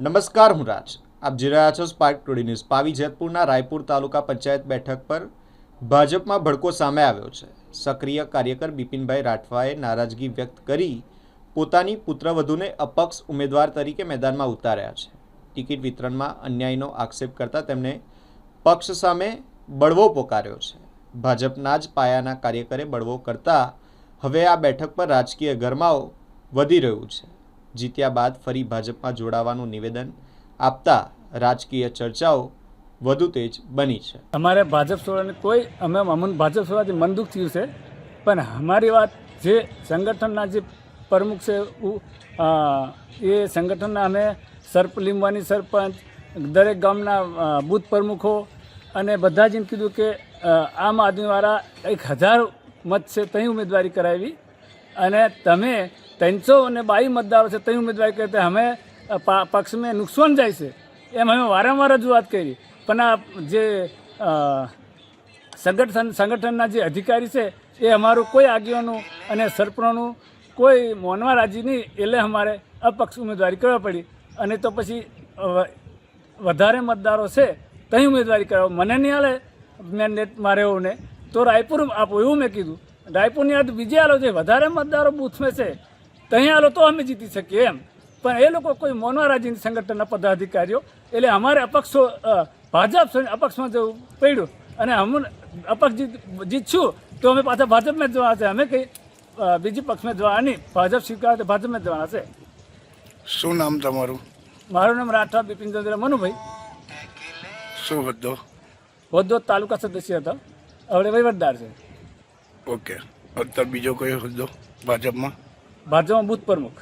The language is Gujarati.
નમસ્કાર, હું રાજ. આપ જોઈ રહ્યા છો સ્પાર્ક ટુડે ન્યૂઝ. પાવી જેતપુરના રાયપુર તાલુકા પંચાયત બેઠક પર ભાજપમાં ભડકો સામે આવ્યો છે. સક્રિય કાર્યકર બિપિનભાઈ રાઠવાએ નારાજગી વ્યક્ત કરી પોતાની પુત્રવધૂને અપક્ષ ઉમેદવાર તરીકે મેદાનમાં ઉતાર્યા છે. ટિકિટ વિતરણમાં અન્યાયનો આક્ષેપ કરતા તેમણે પક્ષ સામે બળવો પોકાર્યો છે. ભાજપના જ પાયાના કાર્યકરે બળવો કરતા હવે આ બેઠક પર રાજકીય ગરમાવો વધી રહ્યું છે. જીત્યા બાદ ફરી ભાજપમાં જોડાવાનું નિવેદન આપતા રાજકીય ચર્ચાઓ વધુ તેજ બની છે. અમારે ભાજપ છોડવાની કોઈ અમે ભાજપ છોડવાથી મન દુઃખ થયું છે, પણ અમારી વાત જે સંગઠનના જે પ્રમુખ છે એ સંગઠનના અમે લીંબવાની સરપંચ, દરેક ગામના બૂથ પ્રમુખો અને બધા જ એમ કીધું કે આમ આદમીવાળા 1000 મત છે ત્યાં ઉમેદવારી કરાવી અને તમે 322 મતદારો છે ત્યાં ઉમેદવારી કરી, અમે પક્ષમાં નુકસાન જાય છે એમ અમે વારંવાર રજૂઆત કરી. પણ આ જે સંગઠનના જે અધિકારી છે એ અમારું કોઈ આગેવાનું અને સરપંચનું કોઈ માનવા રાજી નહીં, એટલે અમારે અપક્ષ ઉમેદવારી કરવા પડી. અને તો પછી વધારે મતદારો છે ત્યાં ઉમેદવારી કરાવો, મને નહીં હાલે મેન્ડેટ મારે એવું ને તો રાયપુર આપો એવું મેં કીધું. રાયપુરની યાદ બીજે આલો છે, વધારે મતદારો બૂથમાં છે ત્યાં આલો તો અમે જીતી શકીએ એમ. પણ એ લોકો કોઈ માનવા રાજી સંગઠનના પદાધિકારીઓ, એટલે અમારે અપક્ષો ભાજપ અપક્ષમાં જવું પડ્યું અને અમે અપક્ષ જીતશું તો અમે પાછા ભાજપમાં જ જવાના છે. અમે કંઈ બીજી પક્ષમાં જવાના નહીં, ભાજપ સ્વીકારે તો ભાજપમાં જ જવાના છે. શું નામ તમારું? મારું નામ રાઠવા બિપિનચંદ્ર મનુભાઈ. શું હોદ્દો તાલુકા સદસ્ય હતો, હવે વહીવટદાર છે. ઓકે. અત્યારે બીજો કયો હોદ્દો ભાજપમાં? ભાજપમાં બૂથ પ્રમુખ.